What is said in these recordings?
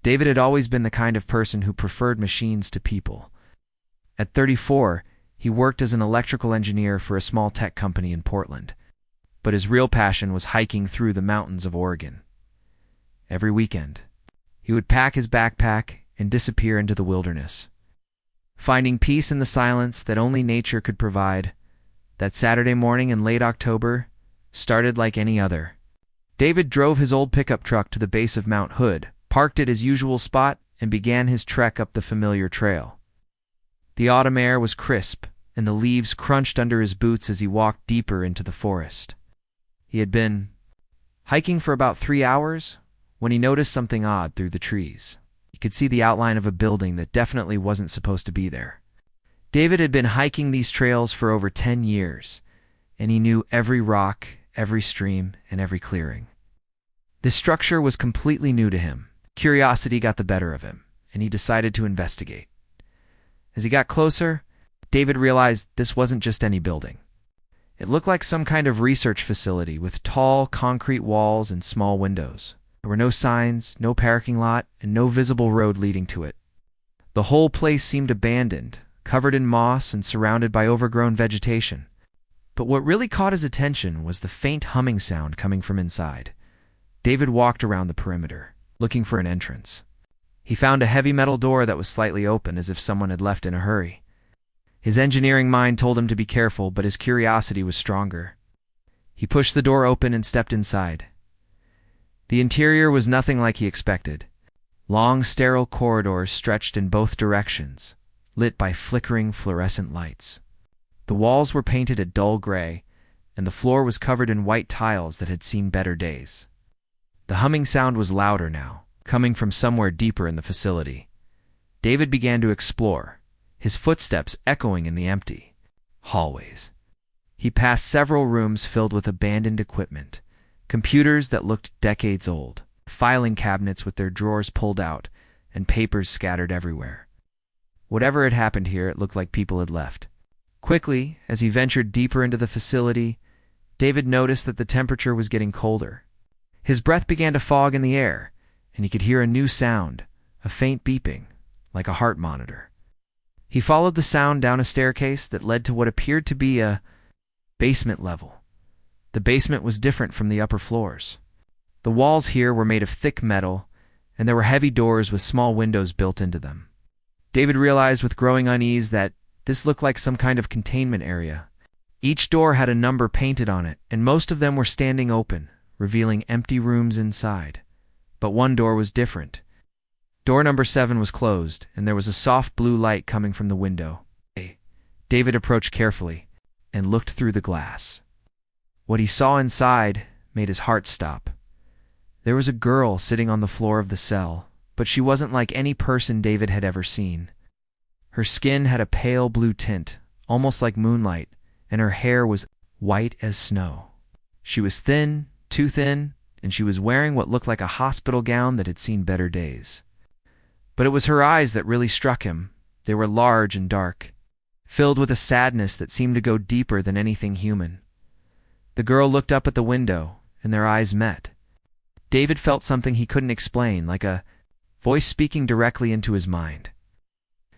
David had always been the kind of person who preferred machines to people. At 34, he worked as an electrical engineer for a small tech company in Portland. But his real passion was hiking through the mountains of Oregon. Every weekend, he would pack his backpack and disappear into the wilderness. Finding peace in the silence that only nature could provide, that Saturday morning in late October started like any other. David drove his old pickup truck to the base of Mount Hood, parked at his usual spot, and began his trek up the familiar trail. The autumn air was crisp, and the leaves crunched under his boots as he walked deeper into the forest. He had been hiking for about 3 hours when he noticed something odd through the trees. He could see the outline of a building that definitely wasn't supposed to be there. David had been hiking these trails for over 10 years, and he knew every rock, every stream, and every clearing. This structure was completely new to him. Curiosity got the better of him, and he decided to investigate. As he got closer, David realized this wasn't just any building. It looked like some kind of research facility with tall concrete walls and small windows. There were no signs, no parking lot, and no visible road leading to it. The whole place seemed abandoned, covered in moss and surrounded by overgrown vegetation. But what really caught his attention was the faint humming sound coming from inside. David walked around the perimeter, looking for an entrance. He found a heavy metal door that was slightly open, as if someone had left in a hurry. His engineering mind told him to be careful, but his curiosity was stronger. He pushed the door open and stepped inside. The interior was nothing like he expected. Long, sterile corridors stretched in both directions, lit by flickering fluorescent lights. The walls were painted a dull gray, and the floor was covered in white tiles that had seen better days. The humming sound was louder now, coming from somewhere deeper in the facility. David began to explore, his footsteps echoing in the empty hallways. He passed several rooms filled with abandoned equipment, computers that looked decades old, filing cabinets with their drawers pulled out, and papers scattered everywhere. Whatever had happened here, it looked like people had left. Quickly, as he ventured deeper into the facility, David noticed that the temperature was getting colder. His breath began to fog in the air, and he could hear a new sound, a faint beeping, like a heart monitor. He followed the sound down a staircase that led to what appeared to be a basement level. The basement was different from the upper floors. The walls here were made of thick metal, and there were heavy doors with small windows built into them. David realized with growing unease that this looked like some kind of containment area. Each door had a number painted on it, and most of them were standing open, revealing empty rooms inside. But one door was different. Door number 7 was closed, and there was a soft blue light coming from the window. David approached carefully and looked through the glass. What he saw inside made his heart stop. There was a girl sitting on the floor of the cell, but she wasn't like any person David had ever seen. Her skin had a pale blue tint, almost like moonlight, and her hair was white as snow. She was thin, too thin, and she was wearing what looked like a hospital gown that had seen better days. But it was her eyes that really struck him. They were large and dark, filled with a sadness that seemed to go deeper than anything human. The girl looked up at the window, and their eyes met. David felt something he couldn't explain, like a voice speaking directly into his mind.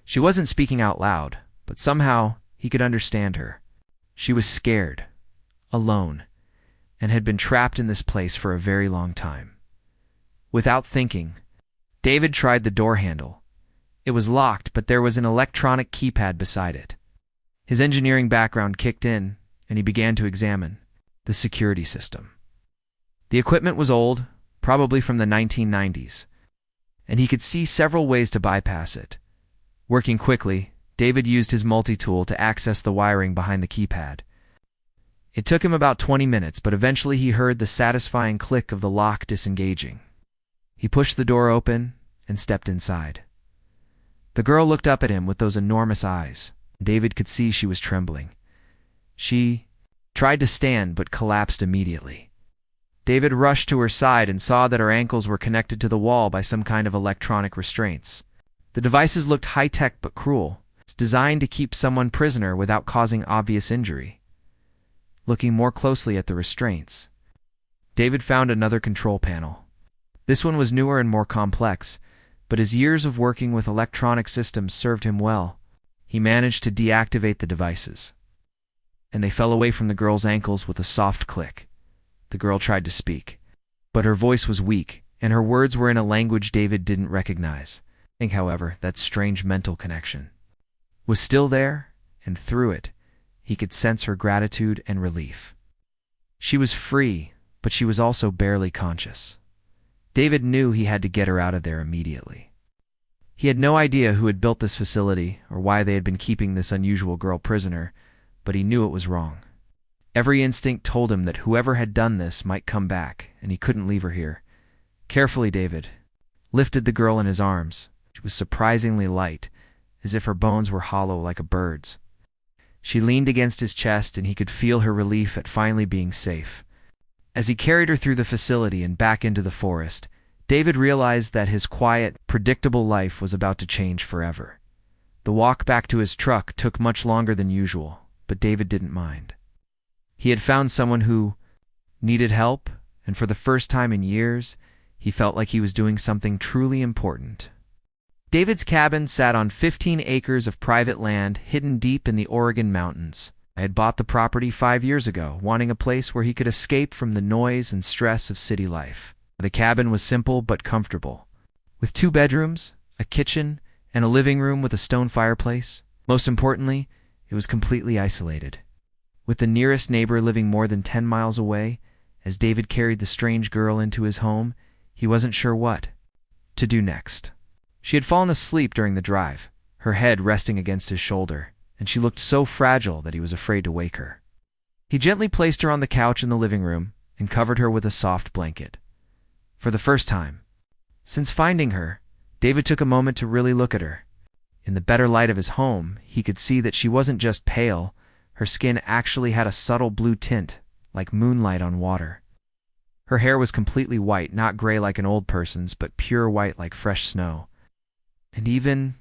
She wasn't speaking out loud, but somehow he could understand her. She was scared, alone, and had been trapped in this place for a very long time. Without thinking, David tried the door handle. It was locked, but there was an electronic keypad beside it. His engineering background kicked in, and he began to examine the security system. The equipment was old, probably from the 1990s, and he could see several ways to bypass it. Working quickly, David used his multi-tool to access the wiring behind the keypad. It took him about 20 minutes, but eventually he heard the satisfying click of the lock disengaging. He pushed the door open and stepped inside. The girl looked up at him with those enormous eyes. David could see she was trembling. She tried to stand but collapsed immediately. David rushed to her side and saw that her ankles were connected to the wall by some kind of electronic restraints. The devices looked high-tech but cruel. It's designed to keep someone prisoner without causing obvious injury. Looking more closely at the restraints, David found another control panel. This one was newer and more complex. But his years of working with electronic systems served him well. He managed to deactivate the devices, and they fell away from the girl's ankles with a soft click. The girl tried to speak, but her voice was weak, and her words were in a language David didn't recognize. I think, however, that strange mental connection was still there, and through it, he could sense her gratitude and relief. She was free, but she was also barely conscious. David knew he had to get her out of there immediately. He had no idea who had built this facility or why they had been keeping this unusual girl prisoner, but he knew it was wrong. Every instinct told him that whoever had done this might come back, and he couldn't leave her here. Carefully, David lifted the girl in his arms. She was surprisingly light, as if her bones were hollow like a bird's. She leaned against his chest, and he could feel her relief at finally being safe. As he carried her through the facility and back into the forest, David realized that his quiet, predictable life was about to change forever. The walk back to his truck took much longer than usual, but David didn't mind. He had found someone who needed help, and for the first time in years, he felt like he was doing something truly important. David's cabin sat on 15 acres of private land hidden deep in the Oregon mountains. I had bought the property 5 years ago, wanting a place where he could escape from the noise and stress of city life. The cabin was simple but comfortable, with 2 bedrooms, a kitchen, and a living room with a stone fireplace. Most importantly, it was completely isolated, with the nearest neighbor living more than 10 miles away. As David carried the strange girl into his home, he wasn't sure what to do next. She had fallen asleep during the drive, her head resting against his shoulder, and she looked so fragile that he was afraid to wake her. He gently placed her on the couch in the living room and covered her with a soft blanket. For the first time since finding her, David took a moment to really look at her. In the better light of his home, he could see that she wasn't just pale. Her skin actually had a subtle blue tint, like moonlight on water. Her hair was completely white, not gray like an old person's, but pure white like fresh snow. And even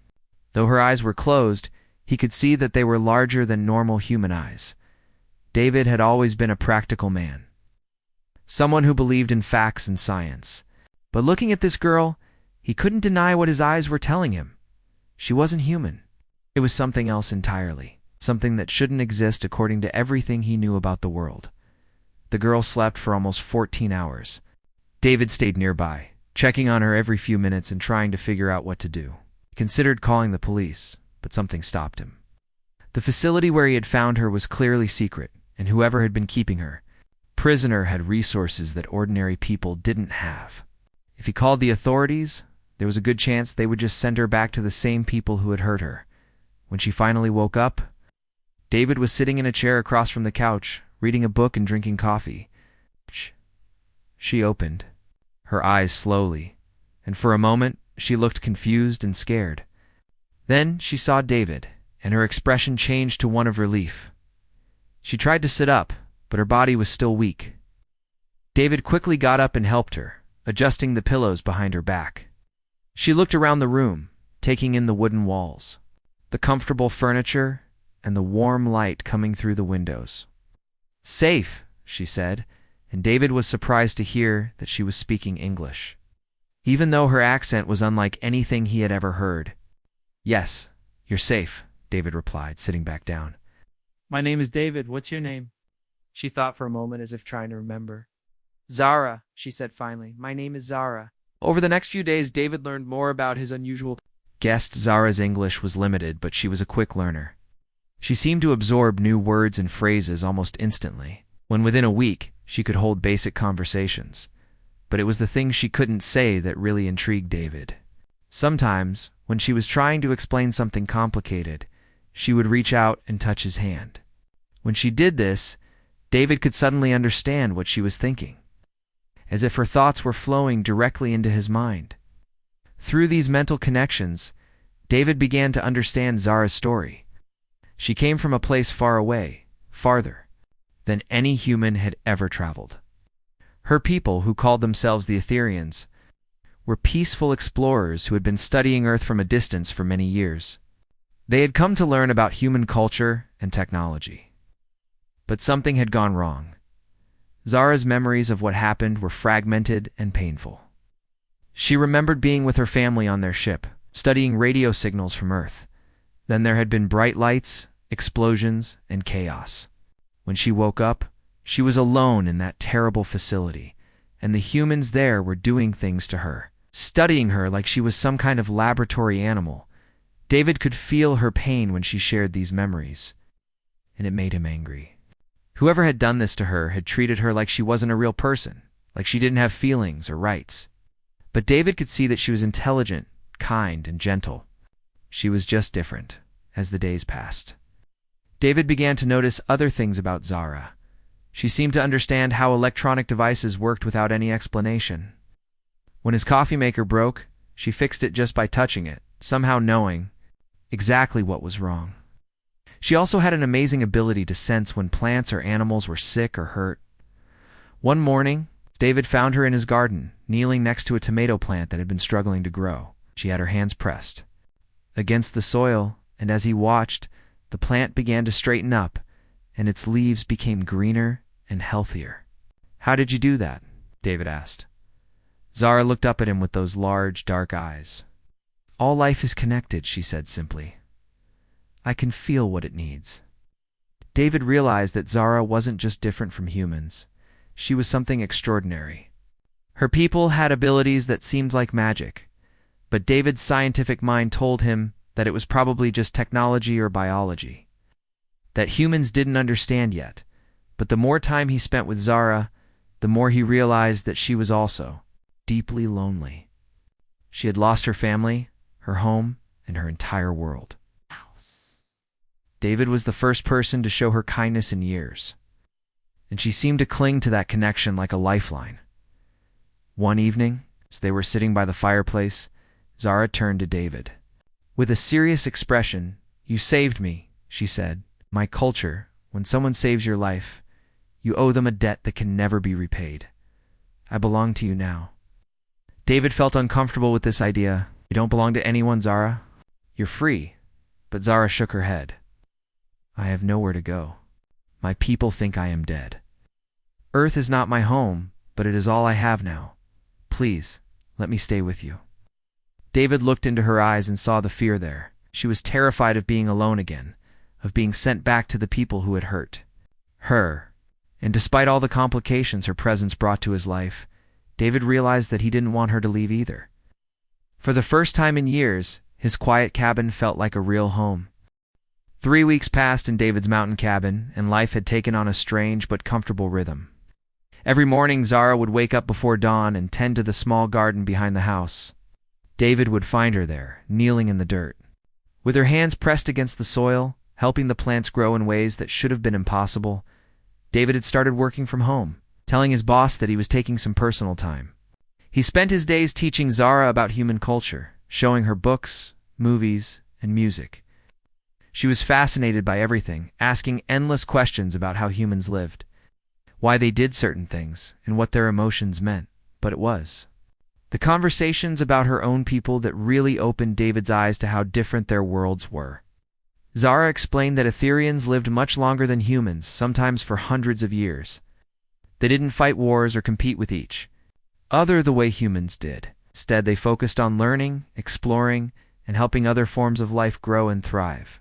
though her eyes were closed, he could see that they were larger than normal human eyes. David had always been a practical man, someone who believed in facts and science. But looking at this girl, he couldn't deny what his eyes were telling him. She wasn't human. It was something else entirely, something that shouldn't exist according to everything he knew about the world. The girl slept for almost 14 hours. David stayed nearby, checking on her every few minutes and trying to figure out what to do. He considered calling the police, but something stopped him. The facility where he had found her was clearly secret, and whoever had been keeping her prisoner had resources that ordinary people didn't have. If he called the authorities, there was a good chance they would just send her back to the same people who had hurt her. When she finally woke up, David was sitting in a chair across from the couch, reading a book and drinking coffee. She opened her eyes slowly, and for a moment she looked confused and scared. Then she saw David, and her expression changed to one of relief. She tried to sit up, but her body was still weak. David quickly got up and helped her, adjusting the pillows behind her back. She looked around the room, taking in the wooden walls, the comfortable furniture, and the warm light coming through the windows. "Safe," she said, and David was surprised to hear that she was speaking English, even though her accent was unlike anything he had ever heard. "Yes, you're safe," David replied, sitting back down. "My name is David. What's your name?" She thought for a moment as if trying to remember. "Zara," she said finally. "My name is Zara." Over the next few days, David learned more about his unusual guest. Zara's English was limited, but she was a quick learner. She seemed to absorb new words and phrases almost instantly, when within a week she could hold basic conversations. But it was the things she couldn't say that really intrigued David. Sometimes, when she was trying to explain something complicated, she would reach out and touch his hand. When she did this, David could suddenly understand what she was thinking, as if her thoughts were flowing directly into his mind. Through these mental connections, David began to understand Zara's story. She came from a place far away, farther than any human had ever traveled. Her people, who called themselves the Etherians, were peaceful explorers who had been studying Earth from a distance for many years. They had come to learn about human culture and technology. But something had gone wrong. Zara's memories of what happened were fragmented and painful. She remembered being with her family on their ship, studying radio signals from Earth. Then there had been bright lights, explosions, and chaos. When she woke up, she was alone in that terrible facility, and the humans there were doing things to her, studying her like she was some kind of laboratory animal. David could feel her pain when she shared these memories, and it made him angry. Whoever had done this to her had treated her like she wasn't a real person, like she didn't have feelings or rights. But David could see that she was intelligent, kind, and gentle. She was just different as the days passed. David began to notice other things about Zara. She seemed to understand how electronic devices worked without any explanation. When his coffee maker broke, she fixed it just by touching it, somehow knowing exactly what was wrong. She also had an amazing ability to sense when plants or animals were sick or hurt. One morning, David found her in his garden, kneeling next to a tomato plant that had been struggling to grow. She had her hands pressed against the soil, and as he watched, the plant began to straighten up, and its leaves became greener and healthier. "How did you do that?" David asked. Zara looked up at him with those large, dark eyes. "All life is connected," she said simply. "I can feel what it needs." David realized that Zara wasn't just different from humans. She was something extraordinary. Her people had abilities that seemed like magic, but David's scientific mind told him that it was probably just technology or biology, that humans didn't understand yet. But the more time he spent with Zara, the more he realized that she was also deeply lonely. She had lost her family, her home, and her entire world. David was the first person to show her kindness in years, and she seemed to cling to that connection like a lifeline. One evening, as they were sitting by the fireplace, Zara turned to David. With a serious expression, "You saved me," she said. "My culture, when someone saves your life, you owe them a debt that can never be repaid. I belong to you now." David felt uncomfortable with this idea. "You don't belong to anyone, Zara. You're free." But Zara shook her head. "I have nowhere to go. My people think I am dead. Earth is not my home, but it is all I have now. Please, let me stay with you." David looked into her eyes and saw the fear there. She was terrified of being alone again, of being sent back to the people who had hurt her. And despite all the complications her presence brought to his life, David realized that he didn't want her to leave either. For the first time in years, his quiet cabin felt like a real home. 3 weeks passed in David's mountain cabin, and life had taken on a strange but comfortable rhythm. Every morning, Zara would wake up before dawn and tend to the small garden behind the house. David would find her there, kneeling in the dirt. With her hands pressed against the soil, helping the plants grow in ways that should have been impossible, David had started working from home, telling his boss that he was taking some personal time. He spent his days teaching Zara about human culture, showing her books, movies, and music. She was fascinated by everything, asking endless questions about how humans lived, why they did certain things, and what their emotions meant. But it was the conversations about her own people that really opened David's eyes to how different their worlds were. Zara explained that Etherians lived much longer than humans, sometimes for hundreds of years. They didn't fight wars or compete with each other the way humans did. Instead, they focused on learning, exploring, and helping other forms of life grow and thrive.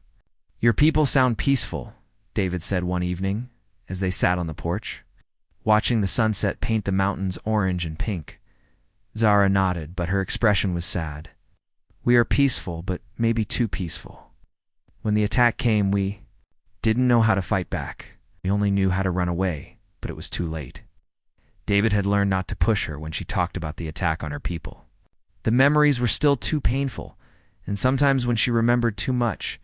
"Your people sound peaceful," David said one evening, as they sat on the porch, watching the sunset paint the mountains orange and pink. Zara nodded, but her expression was sad. "We are peaceful, but maybe too peaceful. When the attack came, we didn't know how to fight back. We only knew how to run away, but it was too late." David had learned not to push her when she talked about the attack on her people. The memories were still too painful, and sometimes when she remembered too much,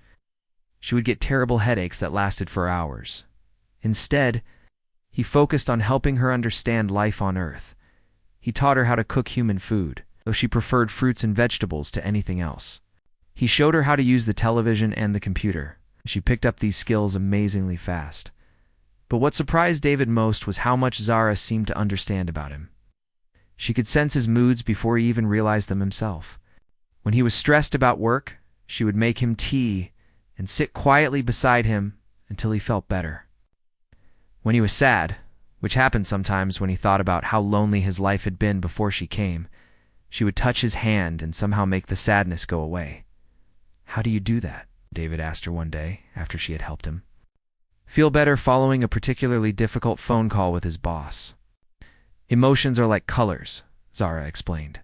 she would get terrible headaches that lasted for hours. Instead, he focused on helping her understand life on Earth. He taught her how to cook human food, though she preferred fruits and vegetables to anything else. He showed her how to use the television and the computer. She picked up these skills amazingly fast. But what surprised David most was how much Zara seemed to understand about him. She could sense his moods before he even realized them himself. When he was stressed about work, she would make him tea and sit quietly beside him until he felt better. When he was sad, which happened sometimes when he thought about how lonely his life had been before she came, She would touch his hand and somehow make the sadness go away. "How do you do that?" David asked her one day after she had helped him. "Feel better following a particularly difficult phone call with his boss." "Emotions are like colors," Zara explained.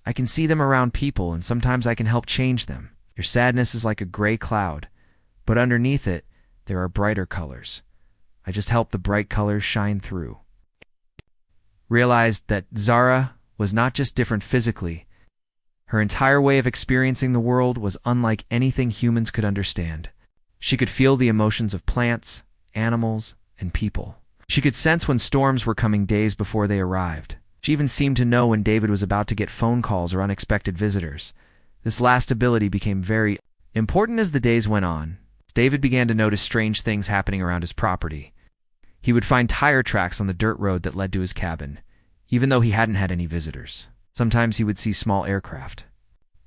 "I can see them around people, and sometimes I can help change them. Your sadness is like a gray cloud, but underneath it, there are brighter colors. I just help the bright colors shine through." Realized that Zara was not just different physically. Her entire way of experiencing the world was unlike anything humans could understand. She could feel the emotions of plants, animals, and people. She could sense when storms were coming days before they arrived. She even seemed to know when David was about to get phone calls or unexpected visitors. This last ability became very important as the days went on. David began to notice strange things happening around his property. He would find tire tracks on the dirt road that led to his cabin, even though he hadn't had any visitors. Sometimes he would see small aircraft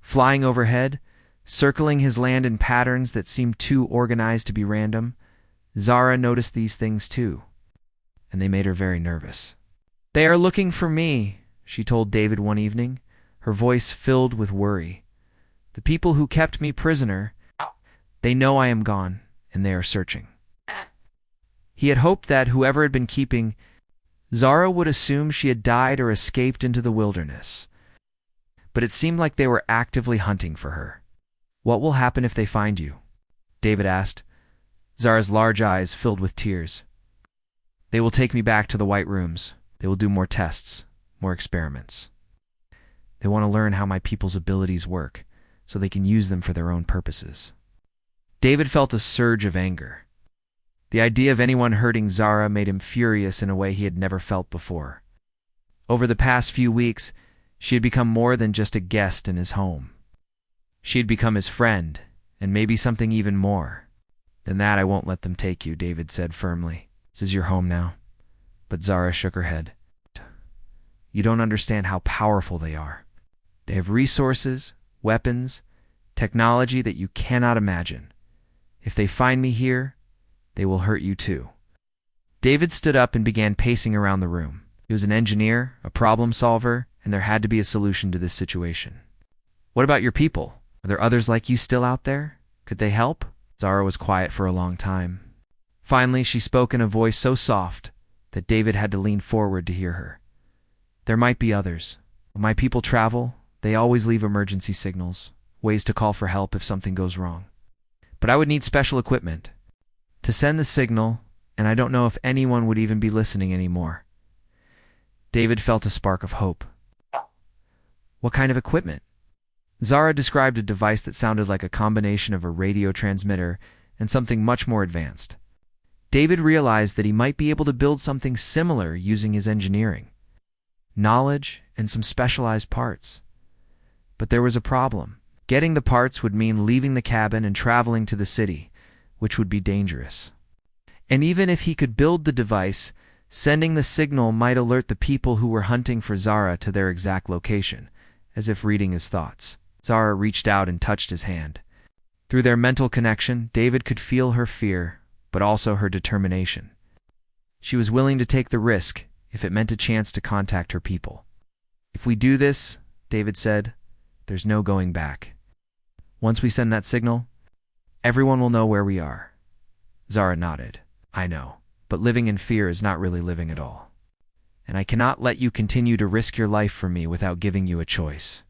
flying overhead, circling his land in patterns that seemed too organized to be random. Zara noticed these things too, and they made her very nervous. "They are looking for me," she told David one evening, her voice filled with worry. "The people who kept me prisoner, they know I am gone, and they are searching." He had hoped that whoever had been keeping Zara would assume she had died or escaped into the wilderness. But it seemed like they were actively hunting for her. "What will happen if they find you?" David asked, Zara's large eyes filled with tears. "They will take me back to the White Rooms. They will do more tests, more experiments. They want to learn how my people's abilities work, so they can use them for their own purposes." David felt a surge of anger. The idea of anyone hurting Zara made him furious in a way he had never felt before. Over the past few weeks, she had become more than just a guest in his home. She had become his friend, and maybe something even more. "Than that, I won't let them take you," David said firmly. "This is your home now." But Zara shook her head. "You don't understand how powerful they are. They have resources, weapons, technology that you cannot imagine. If they find me here, they will hurt you too." David stood up and began pacing around the room. He was an engineer, a problem solver, and there had to be a solution to this situation. "What about your people? Are there others like you still out there? Could they help?" Zara was quiet for a long time. Finally, she spoke in a voice so soft that David had to lean forward to hear her. "There might be others. When my people travel, they always leave emergency signals, ways to call for help if something goes wrong. But I would need special equipment to send the signal, and I don't know if anyone would even be listening anymore." David felt a spark of hope. "What kind of equipment?" Zara described a device that sounded like a combination of a radio transmitter and something much more advanced. David realized that he might be able to build something similar using his engineering, knowledge, and some specialized parts. But there was a problem. Getting the parts would mean leaving the cabin and traveling to the city, which would be dangerous. And even if he could build the device, sending the signal might alert the people who were hunting for Zara to their exact location, as if reading his thoughts. Zara reached out and touched his hand. Through their mental connection, David could feel her fear, but also her determination. She was willing to take the risk if it meant a chance to contact her people. "If we do this," David said, "there's no going back. Once we send that signal, everyone will know where we are." Zara nodded. "I know, but living in fear is not really living at all. And I cannot let you continue to risk your life for me without giving you a choice."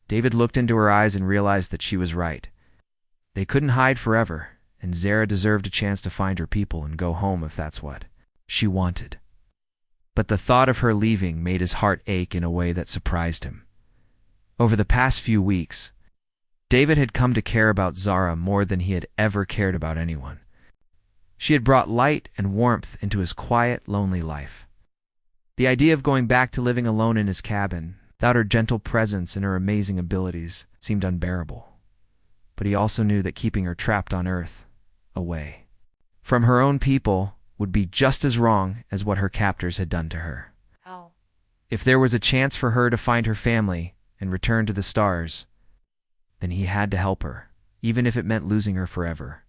David looked into her eyes and realized that she was right. They couldn't hide forever, and Zara deserved a chance to find her people and go home if that's what she wanted. But the thought of her leaving made his heart ache in a way that surprised him. Over the past few weeks, David had come to care about Zara more than he had ever cared about anyone. She had brought light and warmth into his quiet, lonely life. The idea of going back to living alone in his cabin, without her gentle presence and her amazing abilities, seemed unbearable. But he also knew that keeping her trapped on Earth, away from her own people, would be just as wrong as what her captors had done to her. If there was a chance for her to find her family and return to the stars, then he had to help her, even if it meant losing her forever.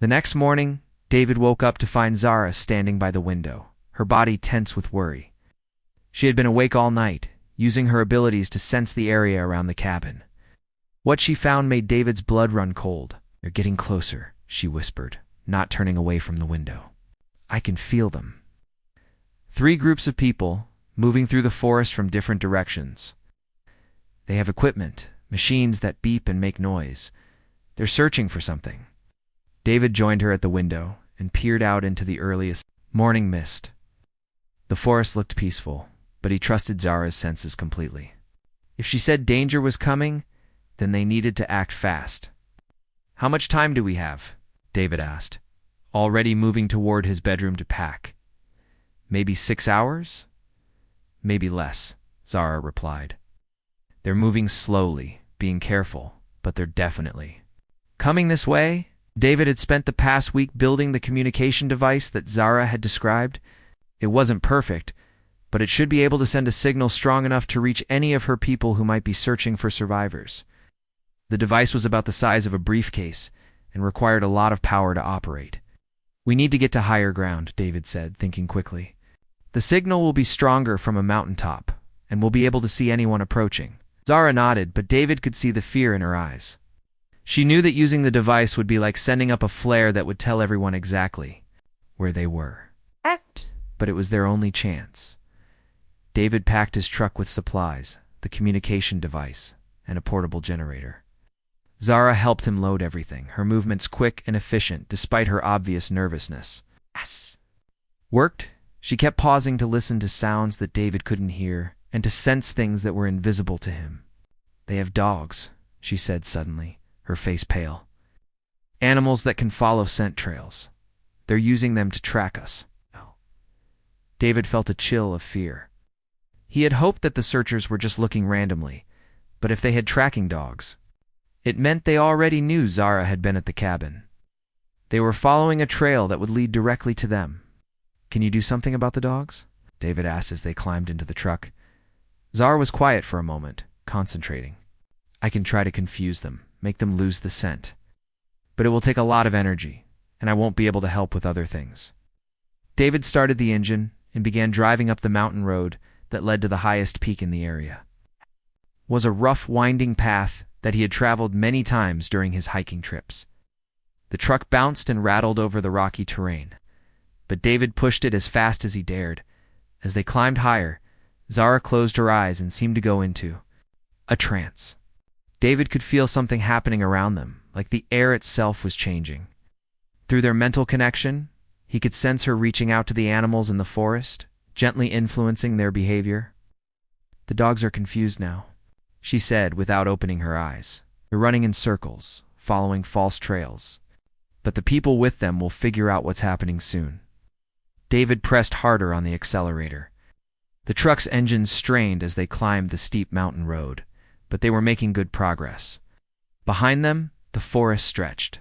The next morning, David woke up to find Zara standing by the window, her body tense with worry. She had been awake all night, using her abilities to sense the area around the cabin. What she found made David's blood run cold. "They're getting closer," she whispered, not turning away from the window. "I can feel them." 3 groups of people, moving through the forest from different directions. They have equipment, machines that beep and make noise. They're searching for something. David joined her at the window and peered out into the earliest morning mist. The forest looked peaceful, but he trusted Zara's senses completely. If she said danger was coming, then they needed to act fast. "How much time do we have?" David asked, already moving toward his bedroom to pack. "Maybe 6 hours? Maybe less," Zara replied. "They're moving slowly, being careful, but they're definitely coming this way." David had spent the past week building the communication device that Zara had described. It wasn't perfect, but it should be able to send a signal strong enough to reach any of her people who might be searching for survivors. The device was about the size of a briefcase and required a lot of power to operate. "We need to get to higher ground," David said, thinking quickly. "The signal will be stronger from a mountaintop, and we'll be able to see anyone approaching." Zara nodded, but David could see the fear in her eyes. She knew that using the device would be like sending up a flare that would tell everyone exactly where they were. But it was their only chance. David packed his truck with supplies, the communication device, and a portable generator. Zara helped him load everything, her movements quick and efficient despite her obvious nervousness. "Yes." Worked? She kept pausing to listen to sounds that David couldn't hear and to sense things that were invisible to him. "They have dogs," she said suddenly, her face pale. "Animals that can follow scent trails. They're using them to track us." David felt a chill of fear. He had hoped that the searchers were just looking randomly, but if they had tracking dogs, it meant they already knew Zara had been at the cabin. They were following a trail that would lead directly to them. "Can you do something about the dogs?" David asked as they climbed into the truck. Zara was quiet for a moment, concentrating. "I can try to confuse them, make them lose the scent. But it will take a lot of energy, and I won't be able to help with other things." David started the engine and began driving up the mountain road that led to the highest peak in the area. It was a rough, winding path that he had traveled many times during his hiking trips. The truck bounced and rattled over the rocky terrain, but David pushed it as fast as he dared. As they climbed higher, Zara closed her eyes and seemed to go into a trance. David could feel something happening around them, like the air itself was changing. Through their mental connection, he could sense her reaching out to the animals in the forest, gently influencing their behavior. "The dogs are confused now," she said without opening her eyes. "They're running in circles, following false trails. But the people with them will figure out what's happening soon." David pressed harder on the accelerator. The truck's engines strained as they climbed the steep mountain road, but they were making good progress. Behind them, the forest stretched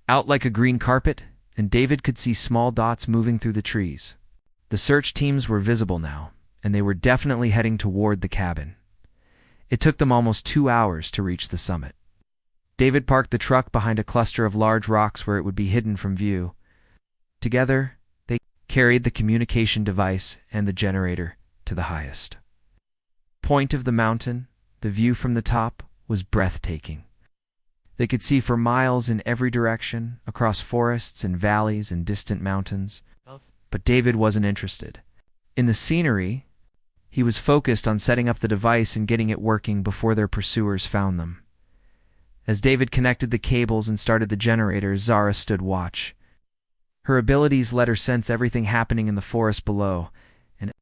out like a green carpet, and David could see small dots moving through the trees. The search teams were visible now, and they were definitely heading toward the cabin. It took them almost 2 hours to reach the summit. David parked the truck behind a cluster of large rocks where it would be hidden from view. Together, they carried the communication device and the generator to the highest point of the mountain. The view from the top was breathtaking. They could see for miles in every direction, across forests and valleys and distant mountains. But David wasn't interested in the scenery. He was focused on setting up the device and getting it working before their pursuers found them. As David connected the cables and started the generator, Zara stood watch. Her abilities let her sense everything happening in the forest below, and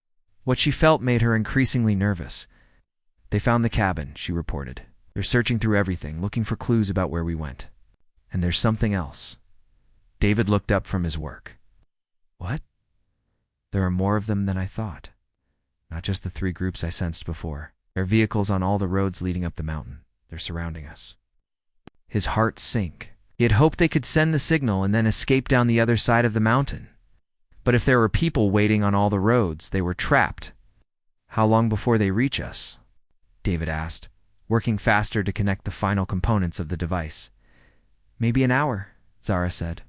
what she felt made her increasingly nervous. "They found the cabin," she reported. "They're searching through everything, looking for clues about where we went. And there's something else." David looked up from his work. "What?" "There are more of them than I thought. Not just the 3 groups I sensed before. There are vehicles on all the roads leading up the mountain. They're surrounding us." His heart sank. He had hoped they could send the signal and then escape down the other side of the mountain. But if there were people waiting on all the roads, they were trapped. "How long before they reach us?" David asked, working faster to connect the final components of the device. "Maybe an hour," Zara said.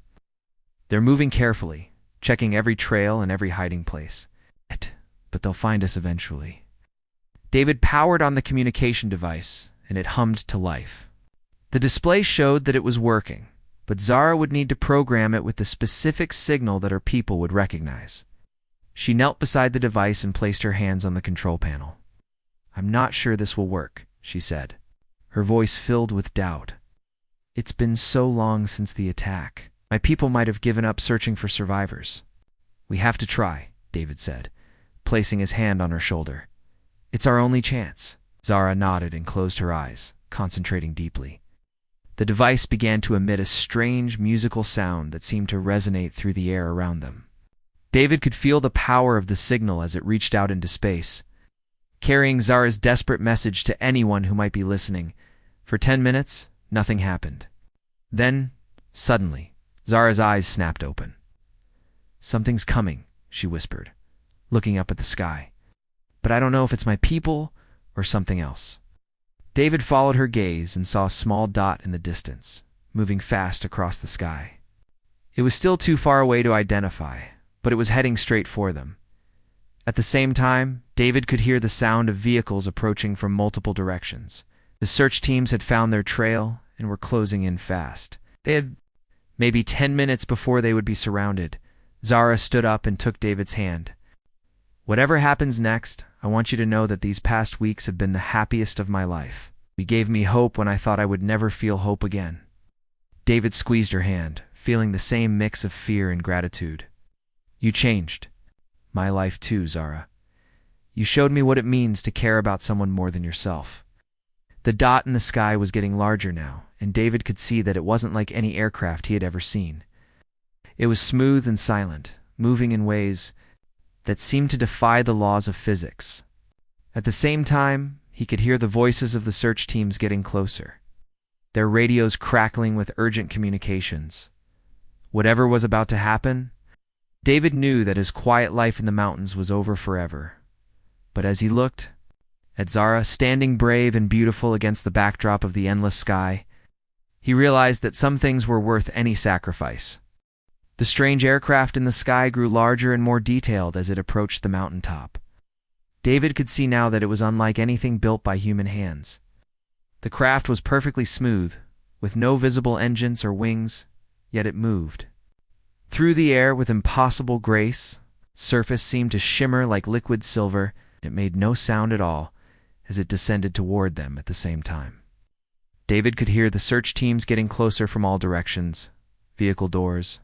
"They're moving carefully, checking every trail and every hiding place. But they'll find us eventually." David powered on the communication device, and it hummed to life. The display showed that it was working, but Zara would need to program it with the specific signal that her people would recognize. She knelt beside the device and placed her hands on the control panel. "I'm not sure this will work," she said, her voice filled with doubt. "It's been so long since the attack. My people might have given up searching for survivors." "We have to try," David said, placing his hand on her shoulder. "It's our only chance." Zara nodded and closed her eyes, concentrating deeply. The device began to emit a strange musical sound that seemed to resonate through the air around them. David could feel the power of the signal as it reached out into space, carrying Zara's desperate message to anyone who might be listening. For 10 minutes, nothing happened. Then, suddenly, Zara's eyes snapped open. "Something's coming," she whispered, looking up at the sky. "But I don't know if it's my people or something else." David followed her gaze and saw a small dot in the distance, moving fast across the sky. It was still too far away to identify, but it was heading straight for them. At the same time, David could hear the sound of vehicles approaching from multiple directions. The search teams had found their trail and were closing in fast. They had maybe 10 minutes before they would be surrounded. Zara stood up and took David's hand. "Whatever happens next, I want you to know that these past weeks have been the happiest of my life. You gave me hope when I thought I would never feel hope again." David squeezed her hand, feeling the same mix of fear and gratitude. "You changed my life too, Zara. You showed me what it means to care about someone more than yourself." The dot in the sky was getting larger now, and David could see that it wasn't like any aircraft he had ever seen. It was smooth and silent, moving in ways that seemed to defy the laws of physics. At the same time, he could hear the voices of the search teams getting closer, their radios crackling with urgent communications. Whatever was about to happen, David knew that his quiet life in the mountains was over forever. But as he looked at Zara standing brave and beautiful against the backdrop of the endless sky, he realized that some things were worth any sacrifice. The strange aircraft in the sky grew larger and more detailed as it approached the mountaintop. David could see now that it was unlike anything built by human hands. The craft was perfectly smooth, with no visible engines or wings, yet it moved through the air with impossible grace. Its surface seemed to shimmer like liquid silver. It made no sound at all as it descended toward them at the same time. David could hear the search teams getting closer from all directions. Vehicle doors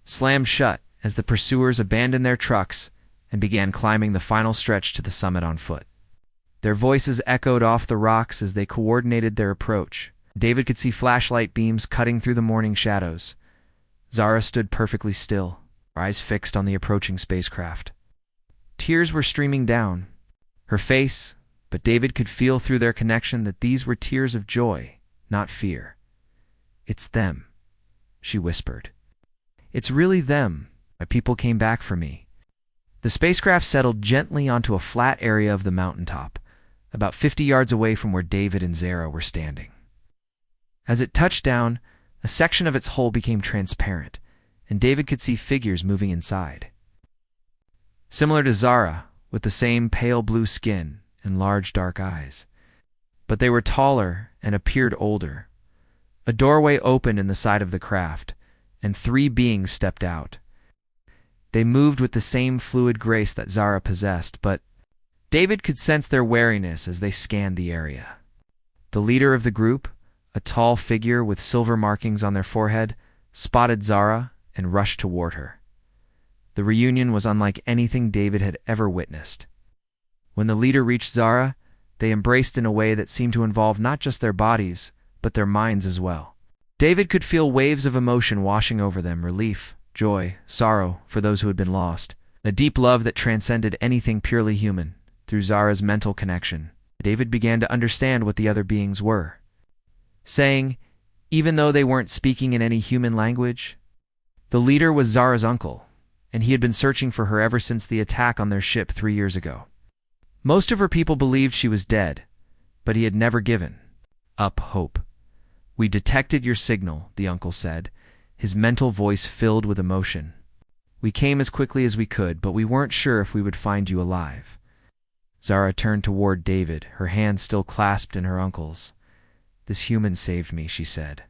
slammed shut as the pursuers abandoned their trucks and began climbing the final stretch to the summit on foot. Their voices echoed off the rocks as they coordinated their approach. David could see flashlight beams cutting through the morning shadows. Zara stood perfectly still, her eyes fixed on the approaching spacecraft. Tears were streaming down her face, but David could feel through their connection that these were tears of joy, not fear. "It's them," she whispered. "It's really them. My people came back for me." The spacecraft settled gently onto a flat area of the mountaintop, about 50 yards away from where David and Zara were standing. As it touched down, a section of its hull became transparent, and David could see figures moving inside. Similar to Zara, with the same pale blue skin and large dark eyes. But they were taller and appeared older. A doorway opened in the side of the craft, and 3 beings stepped out. They moved with the same fluid grace that Zara possessed, but David could sense their wariness as they scanned the area. The leader of the group, a tall figure with silver markings on their forehead, spotted Zara and rushed toward her. The reunion was unlike anything David had ever witnessed. When the leader reached Zara, they embraced in a way that seemed to involve not just their bodies, but their minds as well. David could feel waves of emotion washing over them: relief, joy, sorrow for those who had been lost, a deep love that transcended anything purely human. Through Zara's mental connection, David began to understand what the other beings were saying, even though they weren't speaking in any human language. The leader was Zara's uncle, and he had been searching for her ever since the attack on their ship 3 years ago. Most of her people believed she was dead, but he had never given up hope. "We detected your signal," the uncle said, his mental voice filled with emotion. "We came as quickly as we could, but we weren't sure if we would find you alive. Zara turned toward David, her hands still clasped in her uncle's. "This human saved me," she said.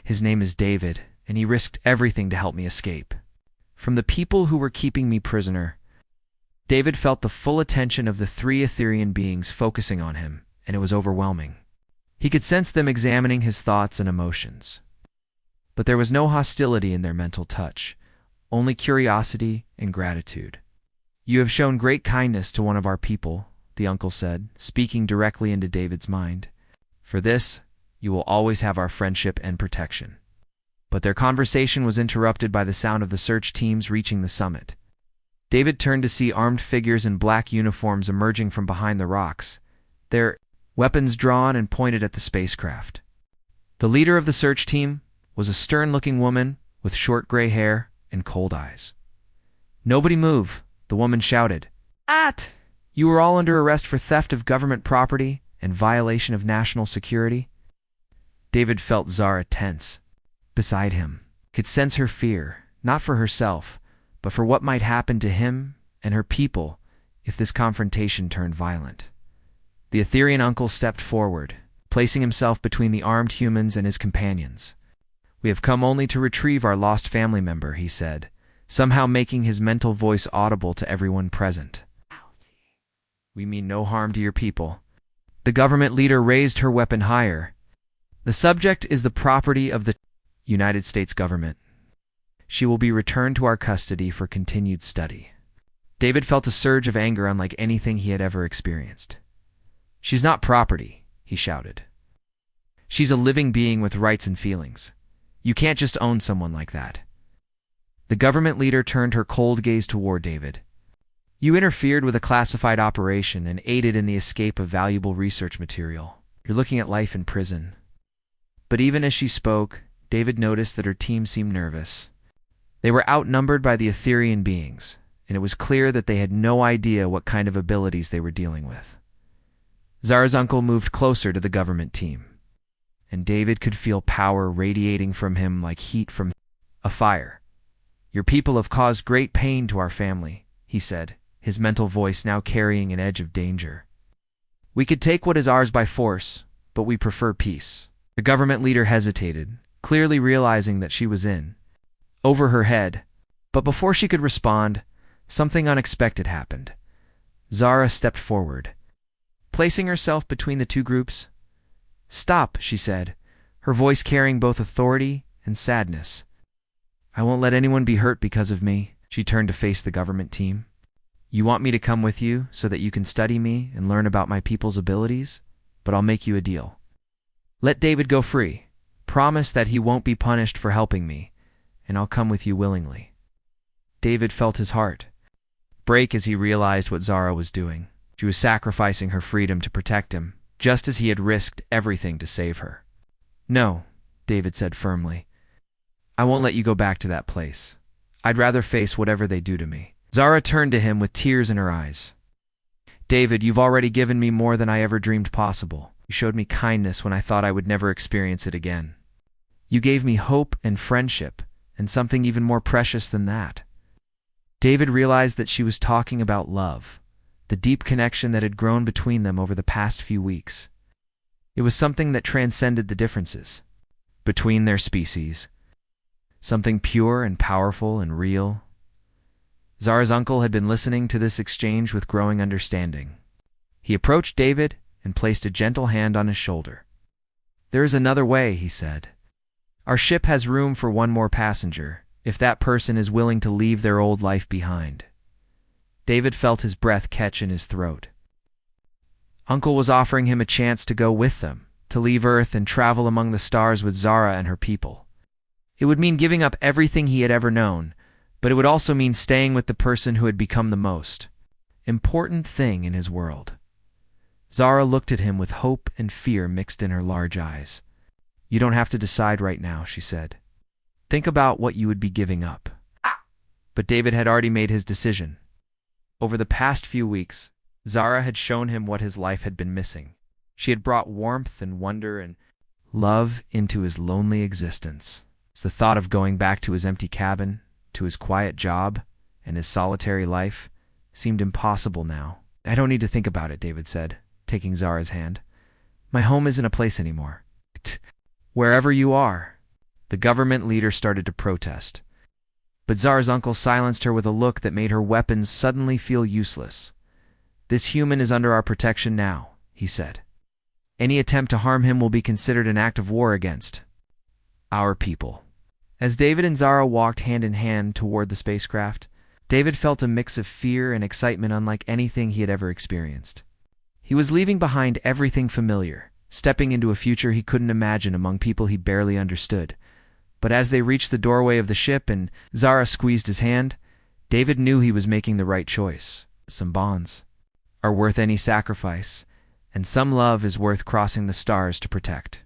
"His name is David, and he risked everything to help me escape from the people who were keeping me prisoner." David felt the full attention of the three Etherean beings focusing on him, and it was overwhelming. He could sense them examining his thoughts and emotions. But there was no hostility in their mental touch, only curiosity and gratitude. "You have shown great kindness to one of our people," the uncle said, speaking directly into David's mind. "For this, you will always have our friendship and protection." But their conversation was interrupted by the sound of the search teams reaching the summit. David turned to see armed figures in black uniforms emerging from behind the rocks, their weapons drawn and pointed at the spacecraft. The leader of the search team was a stern-looking woman with short gray hair and cold eyes. "Nobody move," the woman shouted. "You are all under arrest for theft of government property and violation of national security." David felt Zara tense. Beside him, could sense her fear, not for herself, but for what might happen to him and her people if this confrontation turned violent. The Etherean uncle stepped forward, placing himself between the armed humans and his companions. "We have come only to retrieve our lost family member," he said, somehow making his mental voice audible to everyone present. "We mean no harm to your people." The government leader raised her weapon higher. "The subject is the property of the United States government. She will be returned to our custody for continued study." David felt a surge of anger unlike anything he had ever experienced. "She's not property," he shouted. "She's a living being with rights and feelings. You can't just own someone like that." The government leader turned her cold gaze toward David. "You interfered with a classified operation and aided in the escape of valuable research material. You're looking at life in prison." But even as she spoke, David noticed that her team seemed nervous. They were outnumbered by the Etherean beings, and it was clear that they had no idea what kind of abilities they were dealing with. Zara's uncle moved closer to the government team, and David could feel power radiating from him like heat from a fire. "Your people have caused great pain to our family," he said, his mental voice now carrying an edge of danger. "We could take what is ours by force, but we prefer peace." The government leader hesitated, clearly realizing that she was in over her head. But before she could respond, something unexpected happened. Zara stepped forward, placing herself between the two groups. "Stop," she said, her voice carrying both authority and sadness. "I won't let anyone be hurt because of me." She turned to face the government team. "You want me to come with you so that you can study me and learn about my people's abilities? But I'll make you a deal. Let David go free. Promise that he won't be punished for helping me, and I'll come with you willingly." David felt his heart break as he realized what Zara was doing. She was sacrificing her freedom to protect him, just as he had risked everything to save her. "No," David said firmly. "I won't let you go back to that place. I'd rather face whatever they do to me." Zara turned to him with tears in her eyes. "David, you've already given me more than I ever dreamed possible. You showed me kindness when I thought I would never experience it again. You gave me hope and friendship, and something even more precious than that." David realized that she was talking about love, the deep connection that had grown between them over the past few weeks. It was something that transcended the differences between their species, something pure and powerful and real. Zara's uncle had been listening to this exchange with growing understanding. He approached David and placed a gentle hand on his shoulder. "There is another way," he said. "Our ship has room for one more passenger, if that person is willing to leave their old life behind." David felt his breath catch in his throat. Uncle was offering him a chance to go with them, to leave Earth and travel among the stars with Zara and her people. It would mean giving up everything he had ever known, but it would also mean staying with the person who had become the most important thing in his world. Zara looked at him with hope and fear mixed in her large eyes. "You don't have to decide right now," she said. "Think about what you would be giving up." But David had already made his decision. Over the past few weeks, Zara had shown him what his life had been missing. She had brought warmth and wonder and love into his lonely existence. The thought of going back to his empty cabin, to his quiet job, and his solitary life seemed impossible now. I don't need to think about it, David said, taking Zara's hand. My home isn't a place anymore. Wherever you are. The government leader started to protest. But Zara's uncle silenced her with a look that made her weapons suddenly feel useless. This human is under our protection now, he said. Any attempt to harm him will be considered an act of war against our people. As David and Zara walked hand in hand toward the spacecraft, David felt a mix of fear and excitement unlike anything he had ever experienced. He was leaving behind everything familiar, stepping into a future he couldn't imagine among people he barely understood. But as they reached the doorway of the ship and Zara squeezed his hand, David knew he was making the right choice. Some bonds are worth any sacrifice, and some love is worth crossing the stars to protect.